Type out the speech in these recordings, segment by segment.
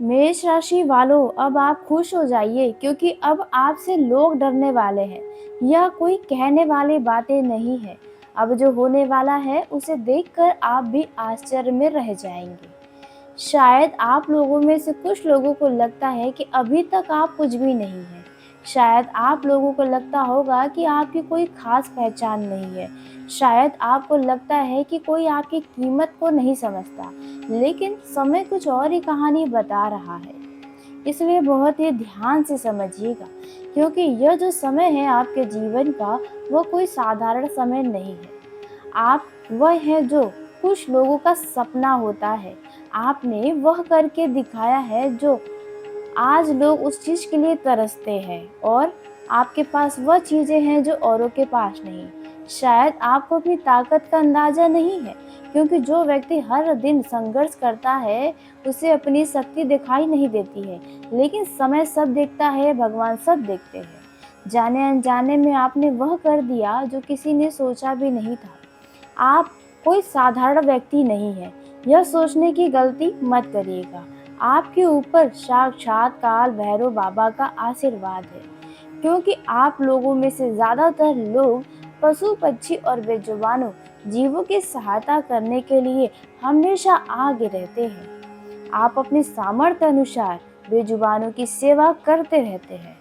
मेष राशि वालों, अब आप खुश हो जाइए क्योंकि अब आपसे लोग डरने वाले हैं। यह कोई कहने वाली बातें नहीं है। अब जो होने वाला है उसे देखकर आप भी आश्चर्य में रह जाएंगे। शायद आप लोगों में से कुछ लोगों को लगता है कि अभी तक आप कुछ भी नहीं हैं। शायद आप लोगों को लगता होगा कि आपकी कोई खास पहचान नहीं है। शायद आपको लगता है कि कोई आपकी कीमत को नहीं समझता। लेकिन समय कुछ और ही कहानी बता रहा है। इसलिए बहुत ही ध्यान से समझिएगा, क्योंकि यह जो समय है आपके जीवन का, वह कोई साधारण समय नहीं है। आप वह हैं जो कुछ लोगों का सपना होता है। आपने वह करके दिखाया है जो आज लोग उस चीज़ के लिए तरसते हैं, और आपके पास वह चीज़ें हैं जो औरों के पास नहीं। शायद आपको अपनी ताकत का अंदाज़ा नहीं है, क्योंकि जो व्यक्ति हर दिन संघर्ष करता है उसे अपनी शक्ति दिखाई नहीं देती है। लेकिन समय सब देखता है, भगवान सब देखते हैं। जाने अनजाने में आपने वह कर दिया जो किसी ने सोचा भी नहीं था। आप कोई साधारण व्यक्ति नहीं हैं, यह सोचने की गलती मत करिएगा। आपके ऊपर साक्षात काल भैरव बाबा का आशीर्वाद है, क्योंकि आप लोगों में से ज़्यादातर लोग पशु पक्षी और बेजुबानों जीवों की सहायता करने के लिए हमेशा आगे रहते हैं। आप अपनी सामर्थ्य अनुसार बेजुबानों की सेवा करते रहते हैं।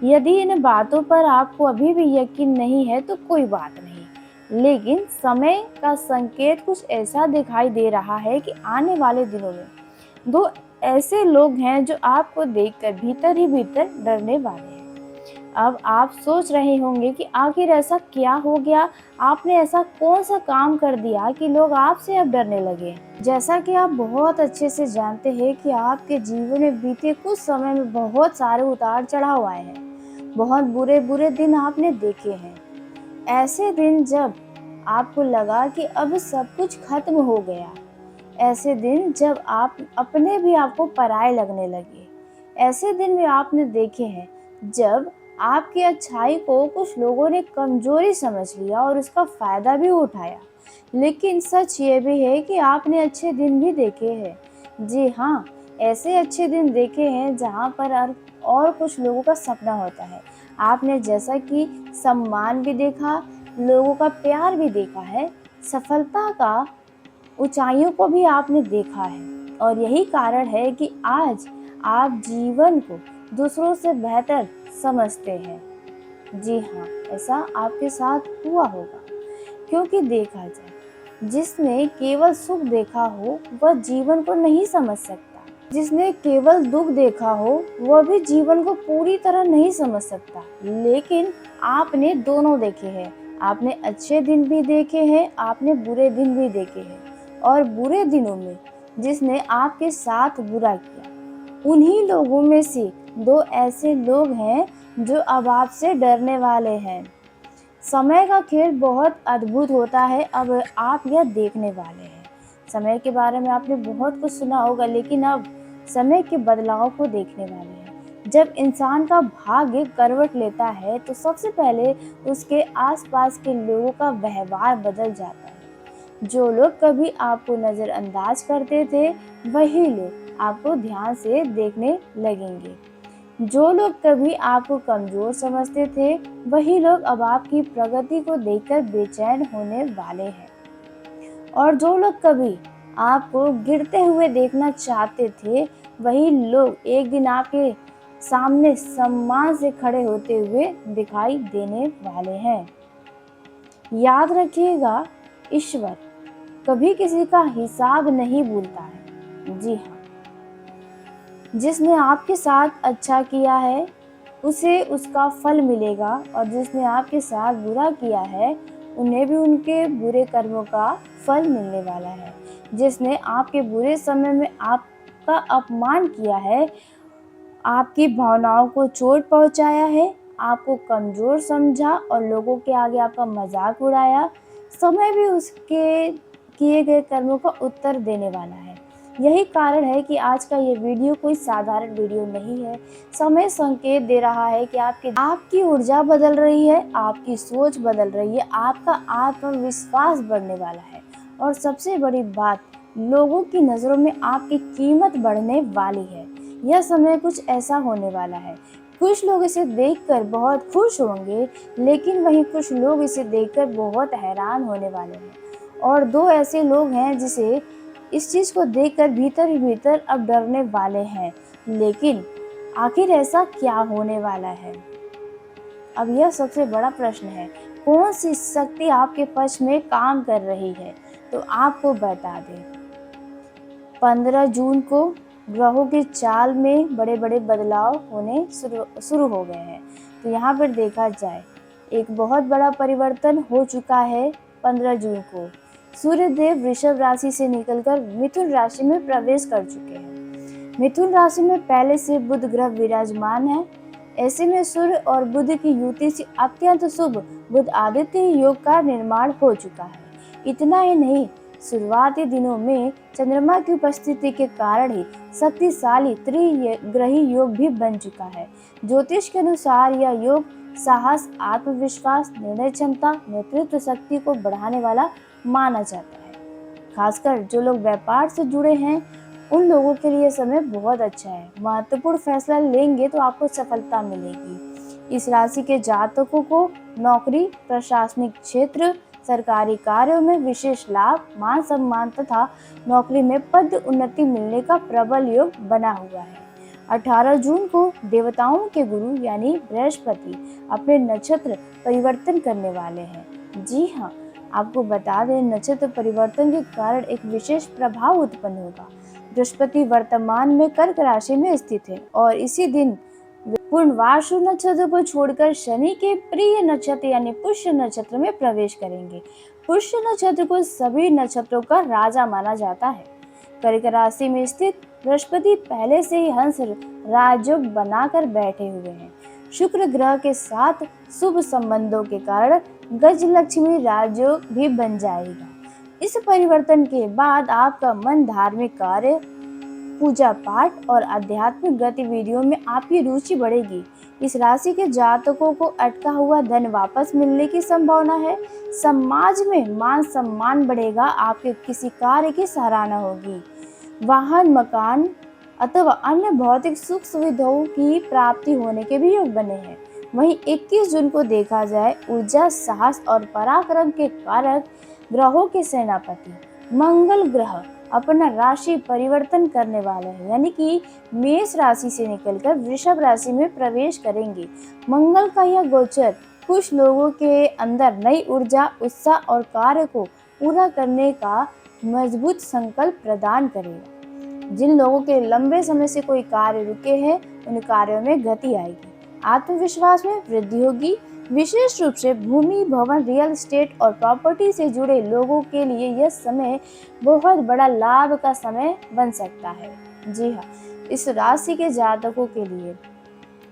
यदि इन बातों पर आपको अभी भी यकीन नहीं है तो कोई बात नहीं, लेकिन समय का संकेत कुछ ऐसा दिखाई दे रहा है कि आने वाले दिनों में दो ऐसे लोग हैं जो आपको देखकर भीतर ही भीतर डरने वाले हैं। अब आप सोच रहे होंगे कि आखिर ऐसा क्या हो गया, आपने ऐसा कौन सा काम कर दिया कि लोग आपसे अब डरने लगे। जैसा कि आप बहुत अच्छे से जानते हैं कि आपके जीवन में बीते कुछ समय में बहुत सारे उतार चढ़ाव आए हैं। बहुत बुरे बुरे दिन आपने देखे हैं। ऐसे दिन जब आपको लगा कि अब सब कुछ खत्म हो गया। ऐसे दिन जब आप अपने भी आपको पराये लगने लगे। ऐसे दिन भी आपने देखे हैं जब आपकी अच्छाई को कुछ लोगों ने कमजोरी समझ लिया और उसका फायदा भी उठाया। लेकिन सच ये भी है कि आपने अच्छे दिन भी देखे हैं। जी हाँ, ऐसे अच्छे दिन देखे हैं जहाँ पर और कुछ लोगों का सपना होता है। आपने जैसा कि सम्मान भी देखा, लोगों का प्यार भी देखा है, सफलता का ऊंचाइयों को भी आपने देखा है। और यही कारण है कि आज आप जीवन को दूसरों से बेहतर समझते हैं। जी हाँ, ऐसा आपके साथ हुआ होगा, क्योंकि देखा जाए, जिसने केवल सुख देखा हो वह जीवन को नहीं समझ सकता। जिसने केवल दुख देखा हो वह भी जीवन को पूरी तरह नहीं समझ सकता। लेकिन आपने दोनों देखे हैं। आपने अच्छे दिन भी देखे हैं, आपने बुरे दिन भी देखे हैं। और बुरे दिनों में जिसने आपके साथ बुरा किया, उन्हीं लोगों में से दो ऐसे लोग हैं जो अब आपसे डरने वाले हैं। समय का खेल बहुत अद्भुत होता है, अब आप यह देखने वाले हैं। समय के बारे में आपने बहुत कुछ सुना होगा, लेकिन अब समय के बदलाव को देखने वाले हैं। जब इंसान का भाग्य करवट लेता है तो सबसे पहले उसके आसपास के लोगों का व्यवहार बदल जाता है। जो लोग कभी आपको नज़रअंदाज करते थे, वही लोग आपको ध्यान से देखने लगेंगे। जो लोग कभी आपको कमज़ोर समझते थे, वही लोग अब आपकी प्रगति को देखकर बेचैन होने वाले हैं। और जो लोग कभी आपको गिरते हुए देखना चाहते थे, वही लोग एक दिन आपके सामने सम्मान से खड़े होते हुए दिखाई देने वाले हैं। याद रखिएगा, ईश्वर कभी किसी का हिसाब नहीं भूलता है। जी हाँ, जिसने आपके साथ अच्छा किया है उसे उसका फल मिलेगा, और जिसने आपके साथ बुरा किया है उन्हें भी उनके बुरे कर्मों का फल मिलने वाला है। जिसने आपके बुरे समय में आपका अपमान किया है, आपकी भावनाओं को चोट पहुंचाया है, आपको कमज़ोर समझा और लोगों के आगे आपका मजाक उड़ाया, समय भी उसके किए गए कर्मों का उत्तर देने वाला है। यही कारण है कि आज का ये वीडियो कोई साधारण वीडियो नहीं है। समय संकेत दे रहा है कि आपकी ऊर्जा बदल रही है, आपकी सोच बदल रही है, आपका आत्मविश्वास बढ़ने वाला है, और सबसे बड़ी बात, लोगों की नज़रों में आपकी कीमत बढ़ने वाली है। यह समय कुछ ऐसा होने वाला है। कुछ लोग इसे देखकर बहुत खुश होंगे, लेकिन वहीं कुछ लोग इसे देखकर बहुत हैरान होने वाले हैं। और दो ऐसे लोग हैं जिसे इस चीज़ को देखकर भीतर ही भीतर अब डरने वाले हैं। लेकिन आखिर ऐसा क्या होने वाला है? अब यह सबसे बड़ा प्रश्न है। कौन सी शक्ति आपके पक्ष में काम कर रही है? तो आपको बता दें, 15 जून को ग्रहों की चाल में बड़े-बड़े बदलाव होने शुरू हो गए हैं। तो यहाँ पर देखा जाए, एक बहुत बड़ा परिवर्तन हो चुका है 15 जून को। सूर्य देव वृषभ राशि से निकलकर मिथुन राशि में प्रवेश कर चुके हैं। मिथुन राशि में पहले से बुध ग्रह विराजमान है। ऐसे में सूर्य और बुध की युति से अत्यंत शुभ बुध आदित्य योग का निर्माण हो चुका है। इतना ही नहीं, शुरुआती दिनों में चंद्रमा की उपस्थिति के कारण ही शक्तिशाली त्रिग्रही योग भी बन चुका है। ज्योतिष के अनुसार यह योग साहस, आत्मविश्वास, निर्णय क्षमता, नेतृत्व शक्ति को बढ़ाने वाला माना जाता है। खासकर जो लोग व्यापार से जुड़े हैं, उन लोगों के लिए समय बहुत अच्छा है। महत्वपूर्ण फैसला लेंगे तो आपको सफलता मिलेगी। इस राशि के जातकों को नौकरी, प्रशासनिक क्षेत्र, सरकारी कार्यों में विशेष लाभ, मान सम्मान तथा नौकरी में पद उन्नति मिलने का प्रबल योग बना हुआ है। 18 जून को देवताओं के गुरु यानी बृहस्पति अपने नक्षत्र परिवर्तन करने वाले हैं। जी हाँ, आपको बता दें, नक्षत्र परिवर्तन के कारण एक विशेष प्रभाव उत्पन्न होगा। बृहस्पति वर्तमान में कर्क राशि में स्थित है और इसी दिन पूर्णवासु नक्षत्र को छोड़कर शनि के प्रिय नक्षत्र यानी पुष्य नक्षत्र में प्रवेश करेंगे। पुष्य नक्षत्र को सभी नक्षत्रों का राजा माना जाता है। कर्क राशि में स्थित बृहस्पति पहले से ही हंस राजयोग बनाकर बैठे हुए हैं। शुक्र ग्रह के साथ शुभ संबंधों के कारण गजलक्ष्मी राजयोग भी बन जाएगा। इस परिवर्तन के बाद आपका मन धार्मिक कार्य, पूजा पाठ और आध्यात्मिक गतिविधियों में आपकी रुचि बढ़ेगी। इस राशि के जातकों को अटका हुआ धन वापस मिलने की संभावना है। समाज में मान सम्मान बढ़ेगा। आपके किसी कार्य की सराहना होगी। वाहन, मकान अथवा अन्य भौतिक सुख सुविधाओं की प्राप्ति होने के भी योग बने हैं। वहीं 21 जून को देखा जाए, ऊर्जा, साहस और पराक्रम के कारक ग्रहों के सेनापति मंगल ग्रह अपना राशि परिवर्तन करने वाले हैं, यानी कि मेष राशि से निकलकर वृषभ राशि में प्रवेश करेंगे। मंगल का यह गोचर कुछ लोगों के अंदर नई ऊर्जा, उत्साह और कार्य को पूरा करने का मजबूत संकल्प प्रदान करेगा। जिन लोगों के लंबे समय से कोई कार्य रुके हैं, उन कार्यों में गति आएगी। आत्मविश्वास में वृद्धि होगी। विशेष रूप से भूमि, भवन, रियल एस्टेट और प्रॉपर्टी से जुड़े लोगों के लिए यह समय बहुत बड़ा लाभ का समय बन सकता है। जी हाँ, इस राशि के जातकों के लिए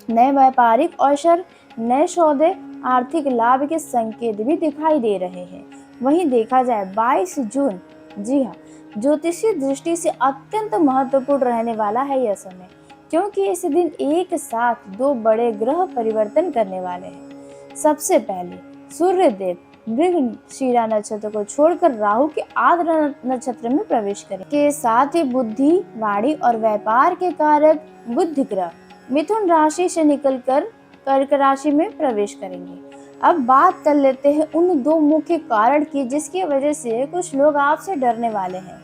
नए व्यापारिक अवसर, नए सौदे, आर्थिक लाभ के संकेत भी दिखाई दे रहे हैं। वहीं देखा जाए 22 जून, जी हाँ, ज्योतिषीय दृष्टि से अत्यंत महत्वपूर्ण रहने वाला है यह समय, क्योंकि इस दिन एक साथ दो बड़े ग्रह परिवर्तन करने वाले हैं। सबसे पहले सूर्य देव मृगशिरा नक्षत्र को छोड़कर राहु के आर्द्र नक्षत्र में प्रवेश करें। के साथ ही बुद्धि, वाणी और व्यापार के कारक बुध ग्रह मिथुन राशि से निकलकर कर्क राशि में प्रवेश करेंगे। अब बात कर लेते हैं उन दो मुख्य कारण की जिसकी वजह से कुछ लोग आपसे डरने वाले हैं।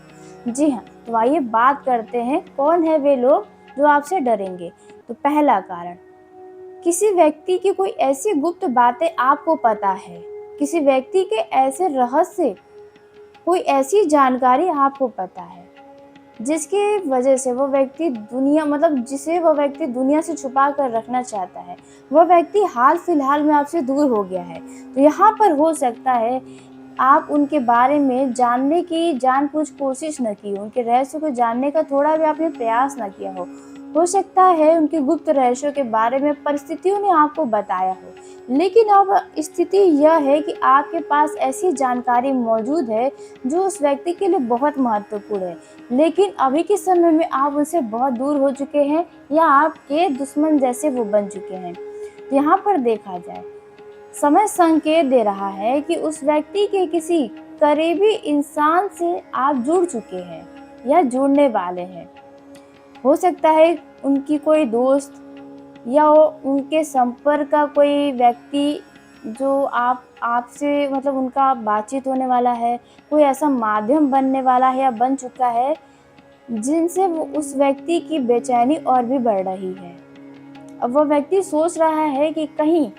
जी हाँ, तो आइए बात करते हैं कौन है वे लोग जो आपसे डरेंगे। तो पहला कारण, किसी व्यक्ति की कोई ऐसी गुप्त बातें आपको पता है, किसी व्यक्ति के ऐसे रहस्य, कोई ऐसी जानकारी आपको पता है जिसके वजह से वो व्यक्ति जिसे वो व्यक्ति दुनिया से छुपा कर रखना चाहता है, वह व्यक्ति हाल फिलहाल में आपसे दूर हो गया है। तो यहाँ पर हो सकता है आप उनके बारे में जानने की जानबूझ कोशिश न की हो, उनके रहस्य को जानने का थोड़ा भी आपने प्रयास न किया हो सकता है उनके गुप्त रहस्यों के बारे में परिस्थितियों ने आपको बताया हो, लेकिन अब स्थिति यह है कि आपके पास ऐसी जानकारी मौजूद है जो उस व्यक्ति के लिए बहुत महत्वपूर्ण है, लेकिन अभी के समय में आप उनसे बहुत दूर हो चुके हैं या आपके दुश्मन जैसे वो बन चुके हैं। यहाँ पर देखा जाए, समय संकेत दे रहा है कि उस व्यक्ति के किसी करीबी इंसान से आप जुड़ चुके हैं या जुड़ने वाले हैं। हो सकता है उनकी कोई दोस्त या उनके संपर्क का कोई व्यक्ति जो आपसे मतलब उनका बातचीत होने वाला है, कोई ऐसा माध्यम बनने वाला है या बन चुका है, जिनसे वो उस व्यक्ति की बेचैनी और भी बढ़ रही है। अब वो व्यक्ति सोच रहा है कि कहीं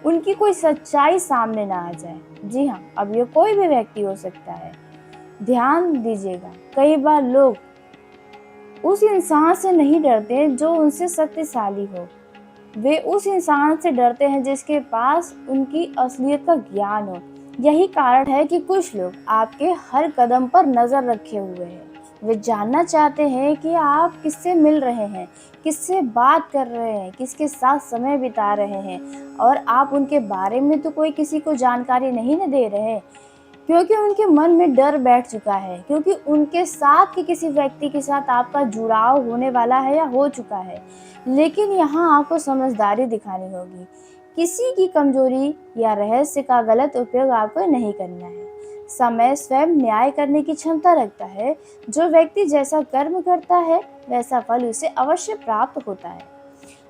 उनकी कोई सच्चाई सामने ना आ जाए। जी हाँ, अब ये कोई भी व्यक्ति हो सकता है। ध्यान दीजिएगा, कई बार लोग उस इंसान से नहीं डरते जो उनसे शक्तिशाली हो। वे उस इंसान से डरते हैं जिसके पास उनकी असलियत का ज्ञान हो। यही कारण है कि कुछ लोग आपके हर कदम पर नज़र रखे हुए हैं। वे जानना चाहते हैं कि आप किससे मिल रहे हैं, किससे बात कर रहे हैं, किसके साथ समय बिता रहे हैं, और आप उनके बारे में तो कोई किसी को जानकारी नहीं न दे रहे, क्योंकि उनके मन में डर बैठ चुका है, क्योंकि उनके साथ के किसी व्यक्ति के साथ आपका जुड़ाव होने वाला है या हो चुका है। लेकिन यहाँ आपको समझदारी दिखानी होगी। किसी की कमजोरी या रहस्य का गलत उपयोग आपको नहीं करना है। समय स्वयं न्याय करने की क्षमता रखता है। जो व्यक्ति जैसा कर्म करता है, वैसा फल उसे अवश्य प्राप्त होता है।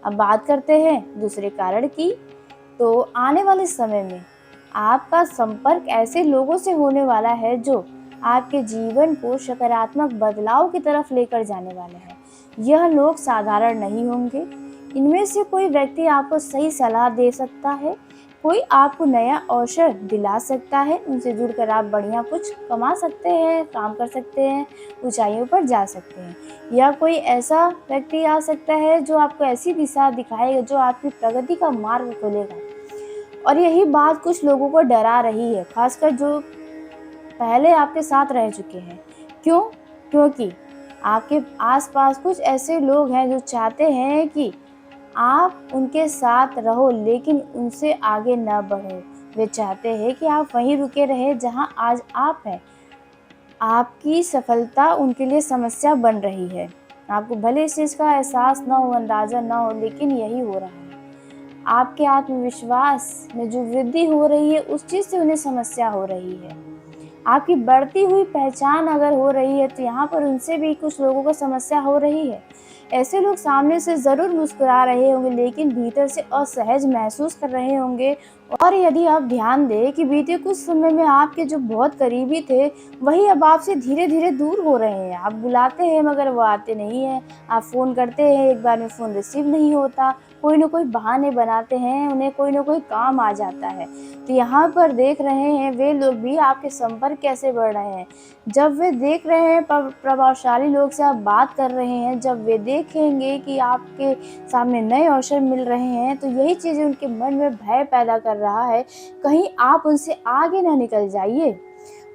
अब बात करते हैं दूसरे कारण की। तो आने वाले समय में आपका संपर्क ऐसे लोगों से होने वाला है जो आपके जीवन को सकारात्मक बदलाव की तरफ लेकर जाने वाले हैं। यह लोग साधारण नहीं होंगे। इनमें से कोई व्यक्ति आपको सही सलाह दे सकता है, कोई आपको नया अवसर दिला सकता है, उनसे जुड़कर आप बढ़िया कुछ कमा सकते हैं, काम कर सकते हैं, ऊंचाइयों पर जा सकते हैं। या कोई ऐसा व्यक्ति आ सकता है जो आपको ऐसी दिशा दिखाएगा जो आपकी प्रगति का मार्ग खोलेगा। और यही बात कुछ लोगों को डरा रही है, खासकर जो पहले आपके साथ रह चुके हैं। क्यों? क्योंकि आपके आसपास कुछ ऐसे लोग हैं जो चाहते हैं कि आप उनके साथ रहो, लेकिन उनसे आगे न बढ़ो। वे चाहते हैं कि आप वहीं रुके रहें जहां आज आप हैं। आपकी सफलता उनके लिए समस्या बन रही है। आपको भले इस चीज़ का एहसास ना हो, अंदाज़ा ना हो, लेकिन यही हो रहा है। आपके आत्मविश्वास में जो वृद्धि हो रही है, उस चीज़ से उन्हें समस्या हो रही है। आपकी बढ़ती हुई पहचान अगर हो रही है, तो यहाँ पर उनसे भी कुछ लोगों को समस्या हो रही है। ऐसे लोग सामने से ज़रूर मुस्कुरा रहे होंगे, लेकिन भीतर से असहज महसूस कर रहे होंगे। और यदि आप ध्यान दें कि बीते कुछ समय में आपके जो बहुत करीबी थे, वही अब आपसे धीरे-धीरे दूर हो रहे हैं। आप बुलाते हैं मगर वो आते नहीं हैं। आप फ़ोन करते हैं, एक बार में फ़ोन रिसीव नहीं होता। कोई न कोई बहाने बनाते हैं, उन्हें कोई न कोई काम आ जाता है। तो यहाँ पर देख रहे हैं वे लोग भी आपके संपर्क कैसे बढ़ रहे हैं। जब वे देख रहे हैं प्रभावशाली लोग से आप बात कर रहे हैं, जब वे देखेंगे कि आपके सामने नए अवसर मिल रहे हैं, तो यही चीज़ें उनके मन में भय पैदा कर रहा है, कहीं आप उनसे आगे ना निकल जाइए।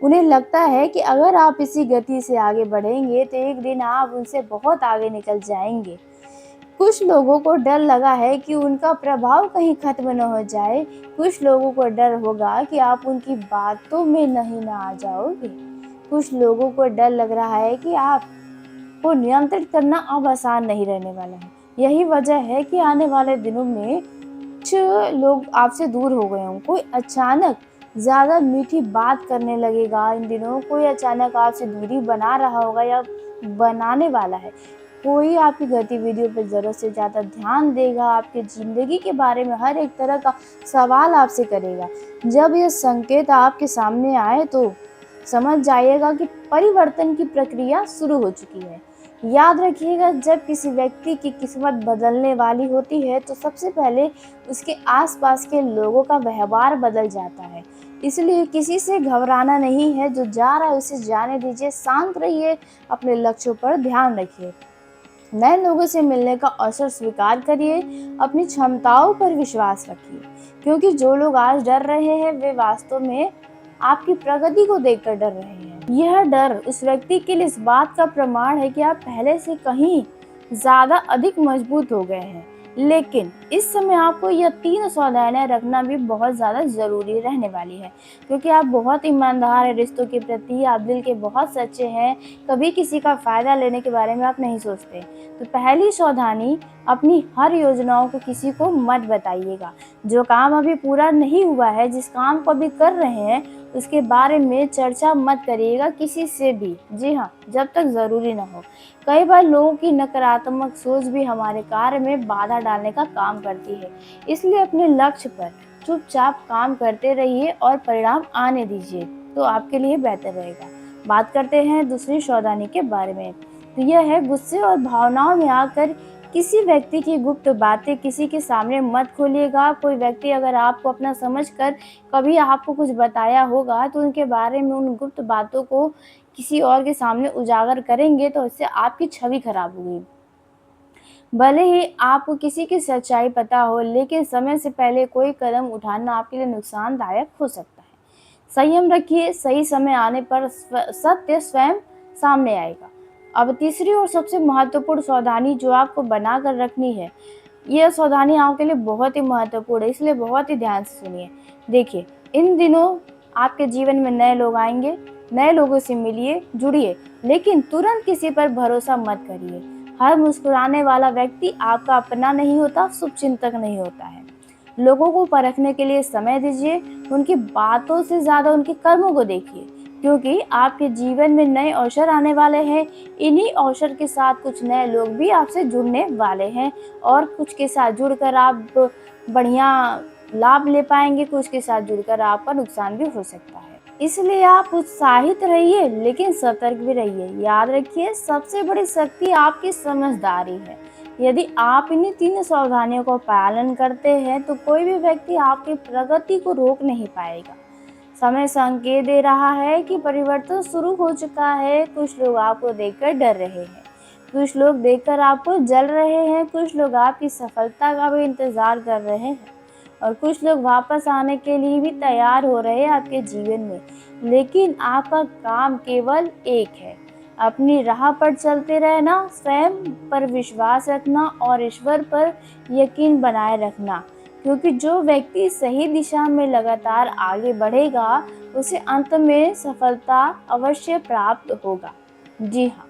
उन्हें लगता है कि अगर आप इसी गति से आगे बढ़ेंगे, तो एक दिन आप उनसे बहुत आगे निकल जाएंगे। कुछ लोगों को डर लगा है कि उनका प्रभाव कहीं खत्म न हो जाए। कुछ लोगों को डर होगा कि आप उनकी बातों में नहीं ना आ जाओगे। कुछ लोगों को डर लग रहा है कि आपको नियंत्रित करना अब आसान नहीं रहने वाला है। यही वजह है कि आने वाले दिनों में कुछ लोग आपसे दूर हो गए हों। कोई अचानक ज़्यादा मीठी बात करने लगेगा इन दिनों, कोई अचानक आपसे दूरी बना रहा होगा या बनाने वाला है। कोई आपकी गतिविधियों पर ज़रूरत से ज़्यादा ध्यान देगा, आपकी ज़िंदगी के बारे में हर एक तरह का सवाल आपसे करेगा। जब ये संकेत आपके सामने आए तो समझ जाइएगा कि परिवर्तन की प्रक्रिया शुरू हो चुकी है। याद रखिएगा, जब किसी व्यक्ति की किस्मत बदलने वाली होती है तो सबसे पहले उसके आसपास के लोगों का व्यवहार बदल जाता है। इसलिए किसी से घबराना नहीं है, जो जा रहा है उसे जाने दीजिए, शांत रहिए, अपने लक्ष्यों पर ध्यान रखिए। नए लोगों से मिलने का अवसर स्वीकार करिए, अपनी क्षमताओं पर विश्वास रखिए, क्योंकि जो लोग आज डर रहे हैं वे वास्तव में आपकी प्रगति को देखकर डर रहे हैं। यह डर उस व्यक्ति के लिए इस बात का प्रमाण है कि आप पहले से कहीं ज़्यादा अधिक मजबूत हो गए हैं। लेकिन इस समय आपको यह 3 सावधानियां रखना भी बहुत ज़्यादा ज़रूरी रहने वाली है, क्योंकि आप बहुत ईमानदार हैं रिश्तों के प्रति, आप दिल के बहुत सच्चे हैं, कभी किसी का फ़ायदा लेने के बारे में आप नहीं सोचते। तो पहली सावधानी, अपनी हर योजनाओं को किसी को मत बताइएगा। जो काम अभी पूरा नहीं हुआ है, जिस काम को अभी कर रहे हैं, उसके बारे में चर्चा मत करिएगा किसी से भी। जी हाँ, जब तक ज़रूरी ना हो। कई बार लोगों की नकारात्मक सोच भी हमारे कार्य में बाधा डालने का काम करती है। इसलिए अपने लक्ष्य पर चुपचाप काम करते रहिए और परिणाम आने दीजिए, तो आपके लिए बेहतर रहेगा। बात करते हैं दूसरी सावधानी के बारे में। तो यह है, गुस्से और भावनाओं में आकर किसी व्यक्ति की गुप्त बातें किसी के सामने मत खोलिएगा। कोई व्यक्ति अगर आपको अपना समझकर कभी आपको कुछ बताया होगा, तो उनके बारे में उन गुप्त बातों को किसी और के सामने उजागर करेंगे, तो इससे आपकी छवि खराब होगी। भले ही आपको किसी की सच्चाई पता हो, लेकिन समय से पहले कोई कदम उठाना आपके लिए नुकसानदायक हो सकता है। संयम रखिए, सही समय आने पर सत्य स्वयं सामने आएगा। अब तीसरी और सबसे महत्वपूर्ण सावधानी जो आपको बनाकर रखनी है, यह सावधानी आपके लिए बहुत ही महत्वपूर्ण है, इसलिए बहुत ही ध्यान से सुनिए। देखिए, इन दिनों आपके जीवन में नए लोग आएँगे, नए लोगों से मिलिए, जुड़िए, लेकिन तुरंत किसी पर भरोसा मत करिए। हर मुस्कुराने वाला व्यक्ति आपका अपना नहीं होता, शुभचिंतक नहीं होता है। लोगों को परखने के लिए समय दीजिए, उनकी बातों से ज़्यादा उनके कर्मों को देखिए, क्योंकि आपके जीवन में नए अवसर आने वाले हैं। इन्हीं अवसर के साथ कुछ नए लोग भी आपसे जुड़ने वाले हैं और कुछ के साथ जुड़कर आप बढ़िया लाभ ले पाएँगे, कुछ के साथ जुड़कर आपका नुकसान भी हो सकता है। इसलिए आप उत्साहित रहिए, लेकिन सतर्क भी रहिए। याद रखिए, सबसे बड़ी शक्ति आपकी समझदारी है। यदि आप इन्हीं 3 सावधानियों का पालन करते हैं, तो कोई भी व्यक्ति आपकी प्रगति को रोक नहीं पाएगा। समय संकेत दे रहा है कि परिवर्तन शुरू हो चुका है। कुछ लोग आपको देखकर डर रहे हैं, कुछ लोग देखकर आपको जल रहे हैं, कुछ लोग आपकी सफलता का भी इंतज़ार कर रहे हैं और कुछ लोग वापस आने के लिए भी तैयार हो रहे हैं आपके जीवन में। लेकिन आपका काम केवल एक है, अपनी राह पर चलते रहना, स्वयं पर विश्वास रखना और ईश्वर पर यकीन बनाए रखना। क्योंकि जो व्यक्ति सही दिशा में लगातार आगे बढ़ेगा, उसे अंत में सफलता अवश्य प्राप्त होगा। जी हाँ।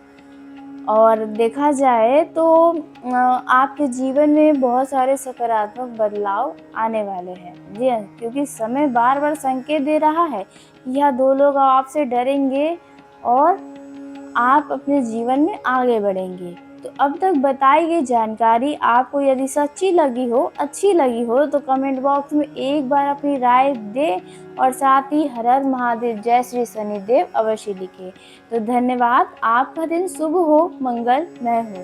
और देखा जाए तो आपके जीवन में बहुत सारे सकारात्मक बदलाव आने वाले हैं। जी हाँ, क्योंकि समय बार-बार संकेत दे रहा है कि यह 2 लोग आपसे डरेंगे और आप अपने जीवन में आगे बढ़ेंगे। तो अब तक बताई गई जानकारी आपको यदि सच्ची लगी हो, अच्छी लगी हो, तो कमेंट बॉक्स में एक बार अपनी राय दें और साथ ही हर हर महादेव, जय श्री शनिदेव अवश्य लिखें। तो धन्यवाद। आपका दिन शुभ हो, मंगलमय हो।